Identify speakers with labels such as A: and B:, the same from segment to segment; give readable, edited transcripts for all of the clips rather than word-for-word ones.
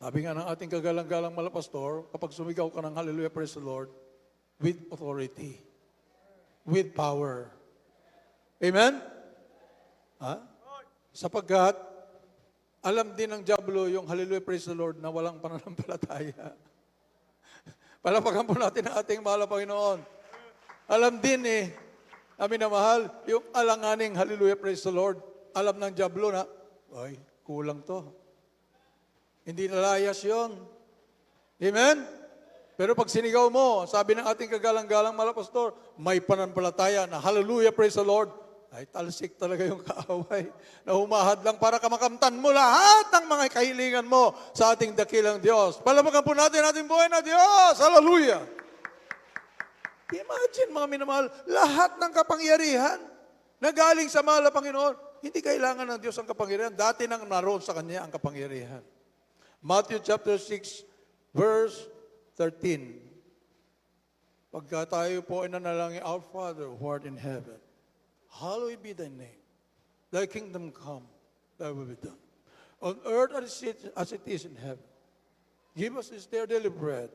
A: Sabi nga ng ating kagalang-galang malapastor, kapag sumigaw ka ng hallelujah, praise the Lord, with authority, with power. Amen? Ha? Sapagkat, alam din ng diablo yung hallelujah, praise the Lord na walang pananampalataya. Palapakan po natin ang ating mahal na Panginoon. Alam din amin na mahal, yung alanganing hallelujah, praise the Lord, alam ng diablo na, ay, kulang to. Hindi nalayas yun. Amen? Pero pag sinigaw mo, sabi ng ating kagalang-galang malapastor, may pananampalataya na hallelujah, praise the Lord, ay talsik talaga yung kaaway na humahad lang para kamakamtan mo lahat ng mga kahilingan mo sa ating dakilang Diyos. Palapakan po natin ating buhay na Diyos. Hallelujah! Imagine mga minamahal, lahat ng kapangyarihan na galing sa mahal na Panginoon, hindi kailangan ng Diyos ang kapangyarihan. Dati nang naroon sa Kanya ang kapangyarihan. Matthew chapter 6, verse 13. Pagka tayo po ay nanalangin, Our Father who art in heaven, hallowed be thy name. Thy kingdom come, thy will be done. On earth as it is in heaven. Give us this day our daily bread.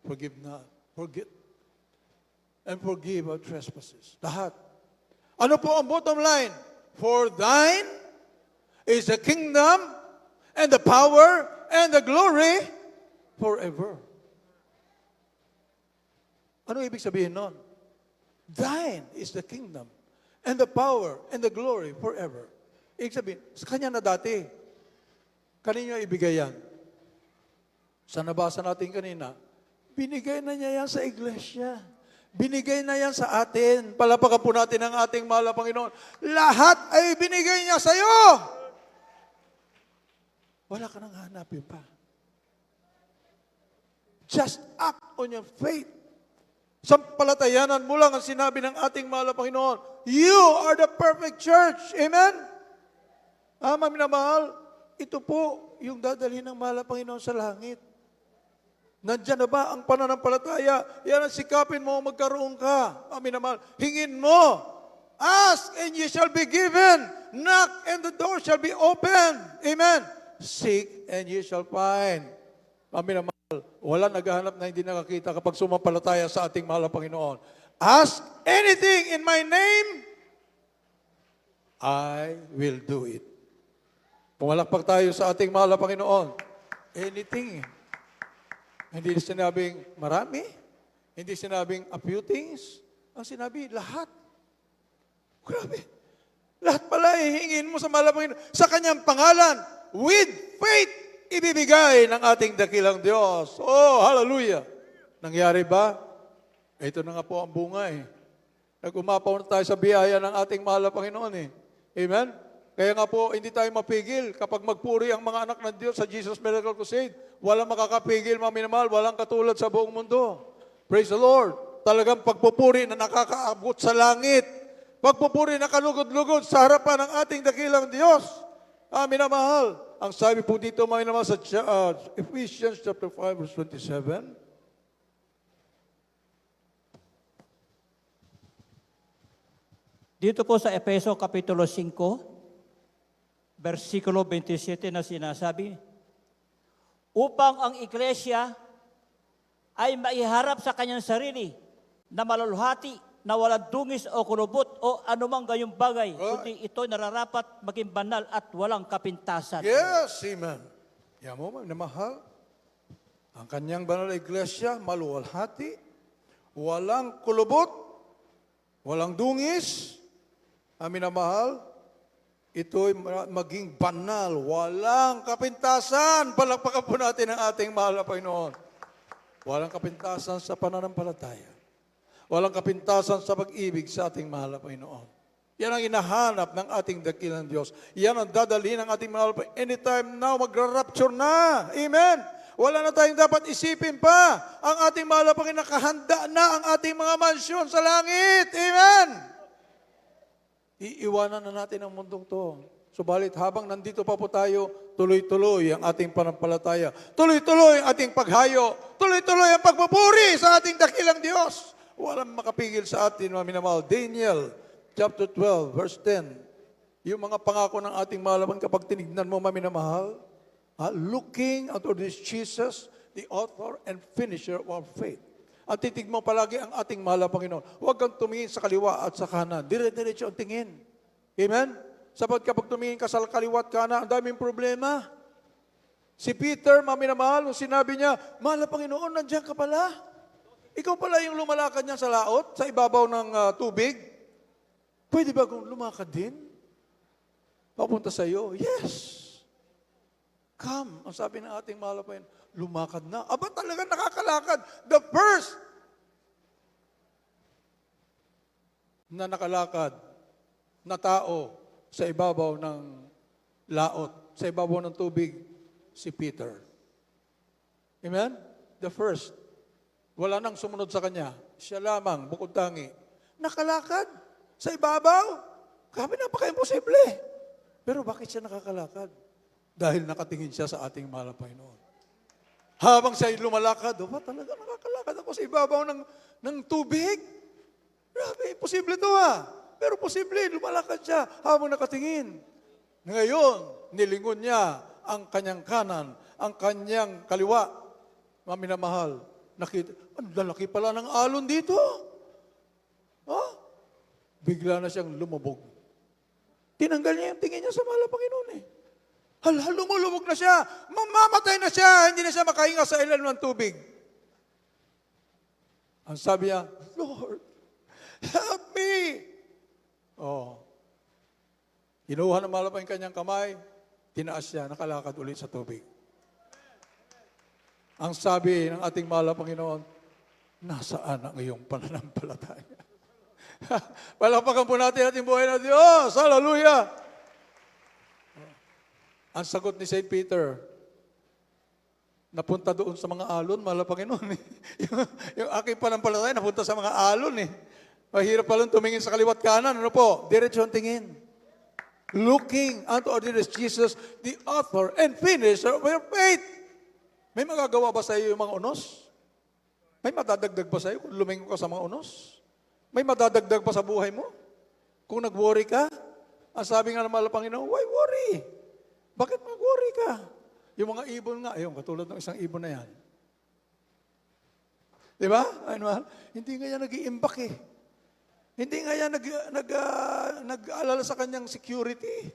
A: Forgive our trespasses. Lahat. Ano po ang bottom line? For thine is the kingdom and the power and the glory forever. Ano ibig sabihin nun? Thine is the kingdom and the power and the glory forever. Ibig sabihin, sa Kanya na dati. Kanino ibigay yan? Sa nabasa natin kanina, binigay na niya yan sa iglesia. Binigay na yan sa atin. Palapakan po natin ang ating mahal na Panginoon. Lahat ay binigay niya sa iyo. Wala ka nang hanapin pa. Just act on your faith. Sampalatayanan mo lang ang sinabi ng ating mahal na Panginoon. You are the perfect church. Amen? Minamahal, ito po yung dadalhin ng mahal na Panginoon sa langit. Nandiyan na ba ang pananampalataya? Yan ang sikapin mo, magkaroon ka. Minamahal, hingin mo. Ask and you shall be given. Knock and the door shall be opened. Amen? Seek and you shall find. Minamahal, wala naghahanap na hindi nakakita kapag sumampalataya sa ating mahal na Panginoon. Ask anything in my name, I will do it. Pumalakpak tayo sa ating mahal na Panginoon. Anything. Hindi sinabing marami. Hindi sinabing a few things. Ang sinabi, lahat. Grabe. Lahat pala hingin mo sa mahal na Panginoon. Sa Kanyang pangalan, with faith, ibibigay ng ating dakilang Diyos. Oh, hallelujah. Nangyari ba? Ito na nga po ang bunga Nag-umapaw na tayo sa biyaya ng ating mahal na Panginoon Amen? Kaya nga po, hindi tayo mapigil kapag magpuri ang mga anak ng Diyos sa Jesus Miracle Crusade. Walang makakapigil, mga minamahal, walang katulad sa buong mundo. Praise the Lord. Talagang pagpupuri na nakakaabot sa langit. Pagpupuri na kalugod-lugod sa harapan ng ating dakilang Diyos. Minamahal. Ang sabi po dito, mga minamahal, sa Ephesians chapter 5, verse 27,
B: dito po sa Efeso Kapitulo 5, versikulo 27 na sinasabi, upang ang iglesia ay maiharap sa kanyang sarili na maluluhati, na walang dungis o kulubot o anumang gayong bagay, kundi ito nararapat maging banal at walang kapintasan.
A: Yes, amen. Yan mo, mahal. Ang kanyang banal na iglesia, maluwalhati, walang kulubot, walang dungis, minamahal, ito'y maging banal, walang kapintasan. Palakpakan po natin ang ating mahal na Panginoon. Walang kapintasan sa pananampalataya. Walang kapintasan sa pag-ibig sa ating mahal na Panginoon. Yan ang hinahanap ng ating dakilang Diyos. Yan ang dadalhin ng ating mahal na Panginoon. Anytime now, magra-rapture na. Amen? Wala na tayong dapat isipin pa. Ang ating mahal na Panginoon, nakahanda na ang ating mga mansyon sa langit. Amen? Iiwanan na natin ang mundong to. Subalit habang nandito pa po tayo, tuloy-tuloy ang ating panampalataya. Tuloy-tuloy ang ating paghayo. Tuloy-tuloy ang pagpupuri sa ating dakilang Diyos. Walang makapigil sa atin, mga minamahal. Daniel, chapter 12, verse 10. Yung mga pangako ng ating malaman kapag tinignan mo, mga minamahal, Looking unto this Jesus, the author and finisher of our faith. At titig mo palagi ang ating mahal na Panginoon. Huwag kang tumingin sa kaliwa at sa kanan. Dire-diretso ang tingin. Amen? Sapat kapag tumingin ka sa kaliwa at kanan, ang daming problema. Si Peter, maminamahal, nung sinabi niya, mahal na Panginoon, nandiyan ka pala. Ikaw pala yung lumalakad niya sa laot, sa ibabaw ng tubig. Pwede ba kung lumakad din? Papunta sa iyo? Yes. Come. Ang sabi ng ating mahal na Panginoon, lumakad na. Aba talaga nakakalakad. The first na nakalakad na tao sa ibabaw ng laot, sa ibabaw ng tubig, si Peter. Amen? The first. Wala nang sumunod sa kanya. Siya lamang, bukod tangi. Nakalakad sa ibabaw. Grabe, napaka-imposible. Pero bakit siya nakakalakad? Dahil nakatingin siya sa ating mahal na Panginoon. Habang siya lumalakad, talaga nakakalakad ako sa ibabaw ng tubig. Grabe, imposible to Pero posible, lumalakad siya habang nakatingin. Ngayon, nilingon niya ang kanyang kanan, ang kanyang kaliwa. Maminamahal, nakita, ang lalaki pala ng alon dito. Bigla na siyang lumubog. Tinanggal niya yung tingin niya sa mahal na Panginoon lumulubog na siya. Mamamatay na siya. Hindi na siya makahinga sa ilalim ng tubig. Ang sabi niya, Lord, help me. Kinuha ng mahal na yung kanyang kamay, tinaas siya, nakalakad ulit sa tubig. Ang sabi ng ating mahal na Panginoon, nasaan ang iyong pananampalataya? Palakpakan po natin ating buhay na Diyos. Hallelujah! Ang sagot ni St. Peter, napunta doon sa mga alon, mahal na Panginoon. yung aking panampalataya, napunta sa mga alon. Mahirap palang tumingin sa kaliwat kanan. Ano po? Diretso ang tingin. Looking unto our dear Jesus, the author and finisher of your faith. May magagawa ba sa iyo yung mga unos? May madadagdag ba sa iyo kung lumingon ka sa mga unos? May madadagdag pa sa buhay mo? Kung nag-worry ka, ang sabi nga ng mahal na Panginoon, why worry? Bakit mag-worry ka? Yung mga ibon nga, ayun, katulad ng isang ibon na yan. Di ba? Hindi nga yan nag-iimbak Hindi nga yan nag-aalala sa kanyang security.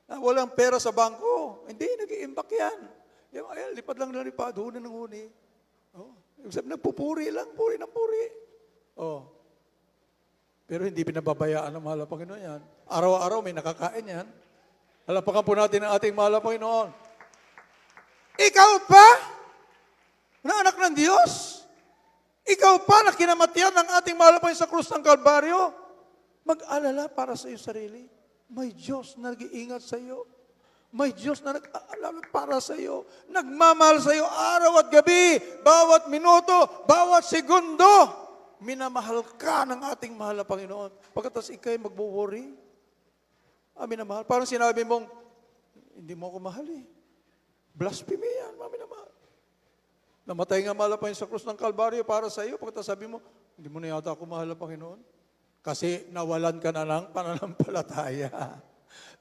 A: Walang pera sa bangko. Hindi, nag-iimbak yan. Ayan, lipad lang na lipad, huni ng huni. Ibig sabihin, nagpupuri lang, puri ng puri. Pero hindi pinababayaan ng mahal na Panginoon yan. Araw-araw may nakakain yan. Halapakan po natin ang ating mahal na Panginoon. Ikaw pa, na anak ng Diyos, ikaw pa na kinamatian ng ating mahal na Panginoon sa krus ng Kalbaryo, mag-alala para sa iyong sarili. May Diyos na nag-iingat sa iyo. May Diyos na nag-aalala para sa iyo. Nagmamahal sa iyo araw at gabi, bawat minuto, bawat segundo. Minamahal ka ng ating mahal na Panginoon. Pagkatas ikay magwo-worry, minamahal. Parang sinabi mong, hindi mo ako mahal Blasphemy yan, minamahal. Namatay nga mahal na Panginoon sa krus ng Kalbaryo para sa iyo. Pagkatas sabi mo, hindi mo na yata ako mahal na Panginoon. Kasi nawalan ka na ng pananampalataya.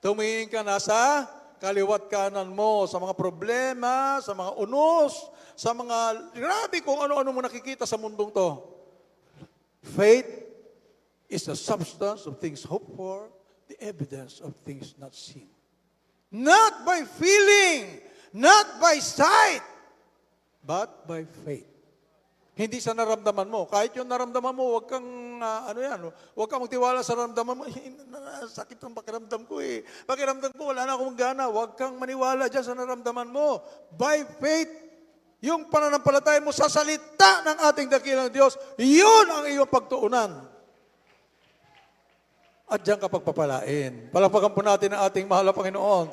A: Tumingin ka na sa kaliwat kanan mo, sa mga problema, sa mga unos, sa mga, grabe kung ano-ano mo nakikita sa mundong to. Faith is the substance of things hoped for, the evidence of things not seen. Not by feeling, not by sight, but by faith. Hindi sa naramdaman mo. Kahit yung naramdaman mo, huwag kang, huwag kang magtiwala sa naramdaman mo. Sakit ang pakiramdam ko Pakiramdam ko, wala na akong gana. Huwag kang maniwala dyan sa naramdaman mo. By faith, yung pananampalataya mo sa salita ng ating dakilang Diyos, yun ang iyong pagtuunan. At diyan ka pagpapalain. Palakpakan po natin ang ating mahal na Panginoon.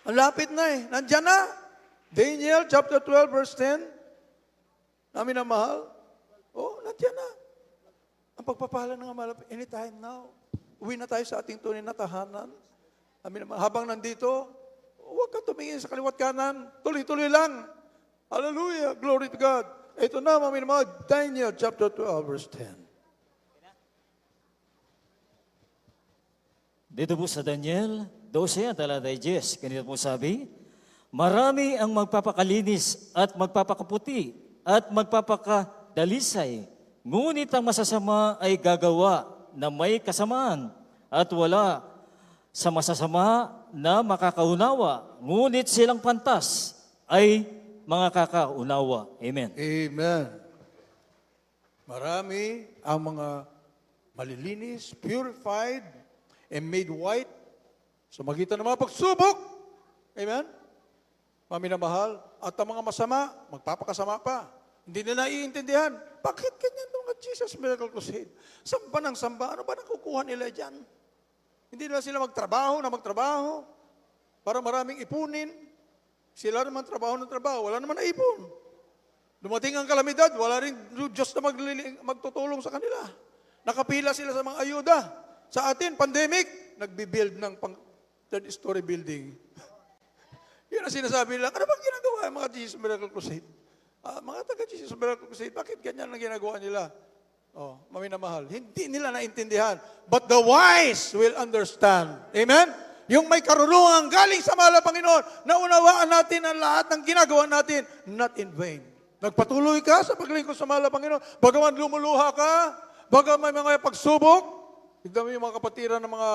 A: Ang lapit na Nandiyan na. Daniel chapter 12 verse 10. Namin ang mahal. Nandiyan na. Ang pagpapala ng mahal, anytime now. Uwi na tayo sa ating tunay na tahanan. Habang nandito, huwag ka tumingin sa kaliwat kanan. Tuloy-tuloy lang. Hallelujah. Glory to God. Ito na, mamin ang mahal. Daniel chapter 12 verse 10.
C: Dito po sa Daniel 12, talata 10, ganito po sabi,
B: Marami ang magpapakalinis at magpapakaputi at magpapakadalisay. Ngunit ang masasama ay gagawa na may kasamaan at wala sa masasama na makakaunawa. Ngunit silang pantas ay mga kakaunawa. Amen.
A: Amen. Marami ang mga malilinis, purified, and made white sa magitan ng mga pagsubok. Amen? Maminamahal. At ang mga masama, magpapakasama pa. Hindi na naiintindihan. Bakit ganyan mga Jesus Miracle Crusade? Samba ng samba, ano ba nakukuha nila dyan? Hindi na sila magtrabaho para maraming ipunin. Sila naman trabaho ng trabaho, wala naman naipon. Dumating ang kalamidad, wala rin Diyos na magtutulong sa kanila. Nakapila sila sa mga ayuda. Sa atin, pandemic, nagbibuild ng third-story building. Yun ang sinasabi nila, ano bang ginagawa ang mga Jesus Miracle Crusade? Mga taga-Jesus Miracle Crusade, bakit ganyan ang ginagawa nila? Oh, maminamahal. Hindi nila naintindihan. But the wise will understand. Amen? Yung may karunungan galing sa mahal na Panginoon, naunawaan natin ang lahat ng ginagawa natin, not in vain. Nagpatuloy ka sa paglingkod sa mahal na Panginoon, bagaman lumuluha ka, bagaman may mga pagsubok, tignan mo yung mga kapatiran ng mga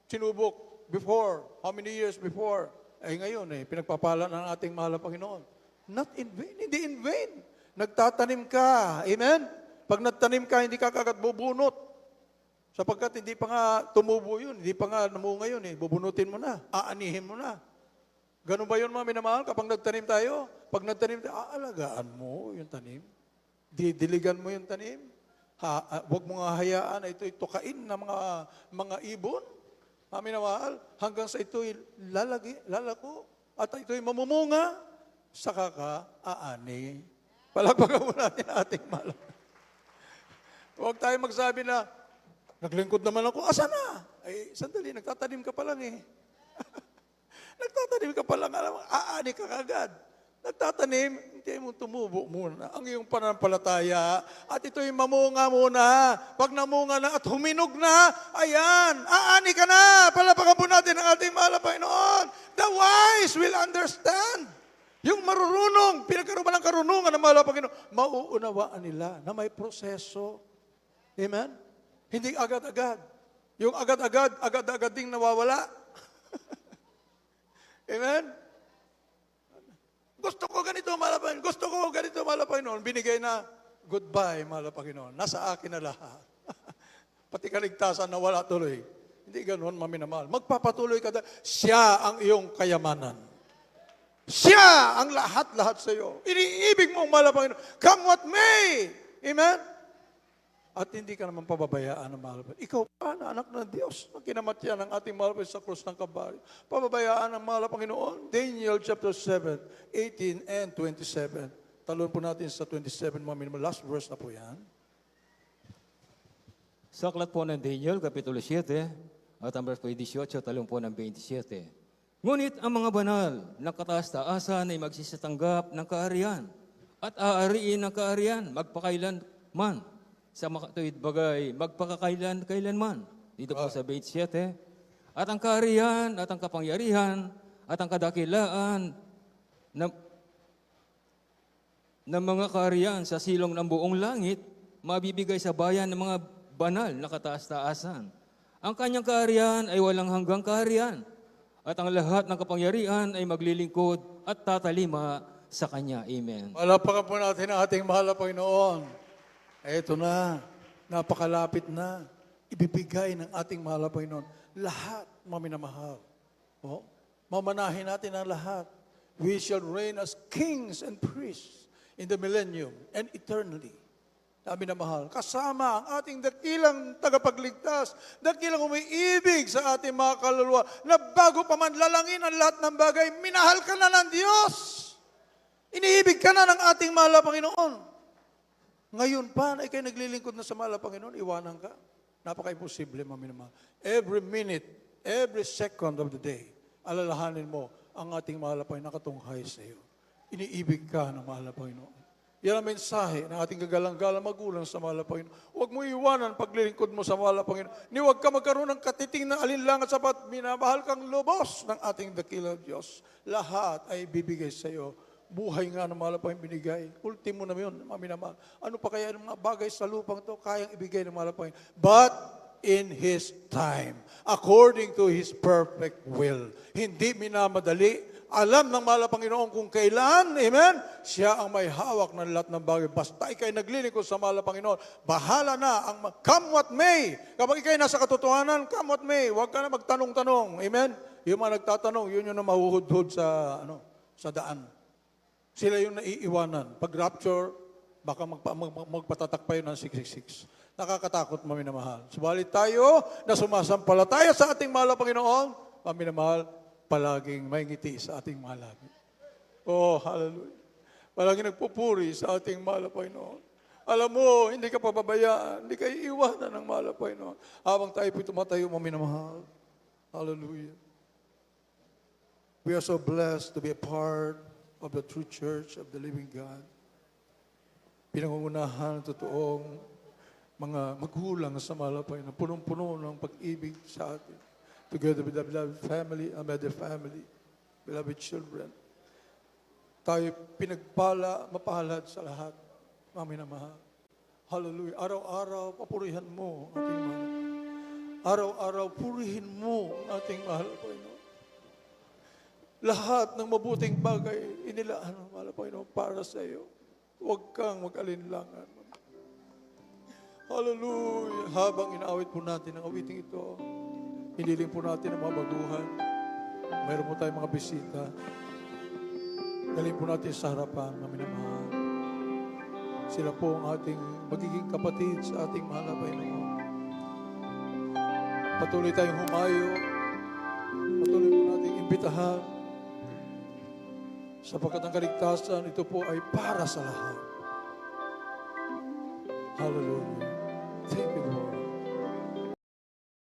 A: sinubok before, how many years before, ay ngayon pinagpapala ng ating mahal na Panginoon. Not in vain, hindi in vain. Nagtatanim ka, amen? Pag nagtanim ka, hindi ka kagad bubunot. Sapagkat hindi pa nga tumubo yun, hindi pa nga namunga yun, bubunutin mo na, aanihin mo na. Ganun ba yun mga minamahal? Kapag nagtanim tayo, pag nagtanim tayo, aalagaan mo yung tanim. Didiligan mo yung tanim. Huwag mo nga hayaan na ito'y tukain ng mga ibon. Mga minamahal, hanggang sa ito'y lalako, at ito'y mamumunga, saka ka aani. Palagpagan mo natin ating mahal. Huwag tayo magsabi na, naglingkod naman ako, asa na? Ay, sandali, nagtatanim ka pa lang Nagtatanim ka pa lang, alam mo, aani ka kagad. Nagtatanim, hindi mo tumubo muna ang iyong pananampalataya at ito'y mamunga muna. Pag namunga na at huminog na, ayan, aani ka na. Palapakan po natin ang ating mahal na Panginoon. The wise will understand. Yung marunong, pinagkaroon ng karunungan ng mahal na Panginoon, mauunawaan nila na may proseso. Amen? Hindi agad-agad. Yung agad-agad ding nawawala. Amen? Gusto ko ganito, mahal na Panginoon. Gusto ko ganito, mahal na Panginoon. Binigay na, goodbye, mahal na Panginoon. Nasa akin na lahat. Pati kaligtasan na wala tuloy. Hindi ganoon, maminamahal. Magpapatuloy ka. Siya ang iyong kayamanan. Siya ang lahat-lahat sa iyo. Iniibig mo, mahal na Panginoon. Come what may. Amen? At hindi ka naman pababayaan ng mahal na Panginoon. Ikaw pa na anak ng Diyos na kinamatyan ng ating mahal sa krus ng Kalbaryo. Pababayaan ng mahal na Panginoon. Daniel chapter 7, 18 and 27. Talon po natin sa 27, mga minimum. Last verse na po yan.
C: Sa aklat po ng Daniel, Kapitulo 7, at ang verse 18, talon po ng 27. Ngunit ang mga banal ng kataas-taasan ay magsisatanggap ng kaariyan at aariin ng kaariyan magpakailan man. Sa makatuwid bagay, magpakakailan-kailanman. Dito po sa 27. At ang kaariyan, at ang kapangyarihan, at ang kadakilaan ng mga kaariyan sa silong ng buong langit, mabibigay sa bayan ng mga banal na kataas-taasan. Ang kanyang kaariyan ay walang hanggang kaariyan, at ang lahat ng kapangyarihan ay maglilingkod at tatalima sa kanya. Amen.
A: Palapakan po natin ang ating mahal na Panginoon. Eto na, napakalapit na, ibibigay ng ating mahal na Panginoon. Lahat, maminamahal. Oh, mamanahin natin ang lahat. We shall reign as kings and priests in the millennium and eternally. Sabi na mahal, kasama ang ating dakilang tagapagligtas, dakilang umiibig sa ating mga kaluluwa, na bago pa man lalangin ang lahat ng bagay, minahal ka na ng Diyos. Iniibig ka na ng ating mahal na Panginoon. Ngayon pa, na ikay naglilingkod na sa mahal na Panginoon, iwanan ka. Napaka-imposible, maminamahal. Every minute, every second of the day, alalahanin mo ang ating mahal na Panginoon nakatunghay sa iyo. Iniibig ka ng mahal na Panginoon. Yan ang mensahe ng ating gagalang-galang magulang sa mahal na Panginoon. Huwag mo iwanan paglilingkod mo sa mahal na Panginoon. Ni huwag ka magkaroon ng katiting na alinlangan sapat minamahal kang lubos ng ating dakilang Diyos. Lahat ay bibigay sa iyo. Buhay nga ng mahal na Panginoon binigay. Ultimo na yun, mga minamahal. Ano pa kaya ng mga bagay sa lupang ito kayang ibigay ng mahal na Panginoon? But in His time, according to His perfect will. Hindi minamadali. Alam ng mahal na Panginoon kung kailan, amen, siya ang may hawak ng lahat ng bagay. Basta ikay naglilingkod sa mahal na Panginoon, bahala na ang come what may. Kapag ikay nasa katotohanan, come what may. Huwag ka na magtanong-tanong, amen. Yung mga nagtatanong, yun yung na mahuhudhud sa daan. Sila yung naiiwanan. Pag rapture, baka magpatatak pa yun ng 666. Nakakatakot, maminamahal. Subalit tayo na sumasampalataya sa ating mahal na Panginoon, maminamahal, palaging may ngiti sa ating mga labi. Oh, hallelujah. Palaging nagpupuri sa ating mahal na Panginoon. Alam mo, hindi ka pababayaan, hindi ka iiwanan ng mahal na Panginoon. Habang tayo po tumatayo, maminamahal. Hallelujah. We are so blessed to be a part of the true church of the living God. Pinangungunahan ng totoong mga magulang sa mahal na Panginoon. Punong-puno ng pag-ibig sa atin. Together with the beloved family, Ameda family, beloved children. Tayo pinagpala, mapalad sa lahat, mga minamahal. Hallelujah. Araw-araw, papurihan mo ang ating mahal. Araw-araw, purihin mo ang ating mahal, Panginoon. Lahat ng mabuting bagay, inilaan ng mahal, Panginoon, para sa iyo. Huwag kang mag-alinlangan. Hallelujah. Habang inaawit po natin ang awiting ito, hiniling po natin ang mga baguhan. Mayroon po tayong mga bisita. Galing po natin sa harapan, mga minamahal. Sila po ang ating magiging kapatid sa ating mahal na Panginoon. Patuloy tayong humayo. Patuloy po natin imbitahan. Sapagkat ang kaligtasan, ito po ay para sa lahat. Hallelujah.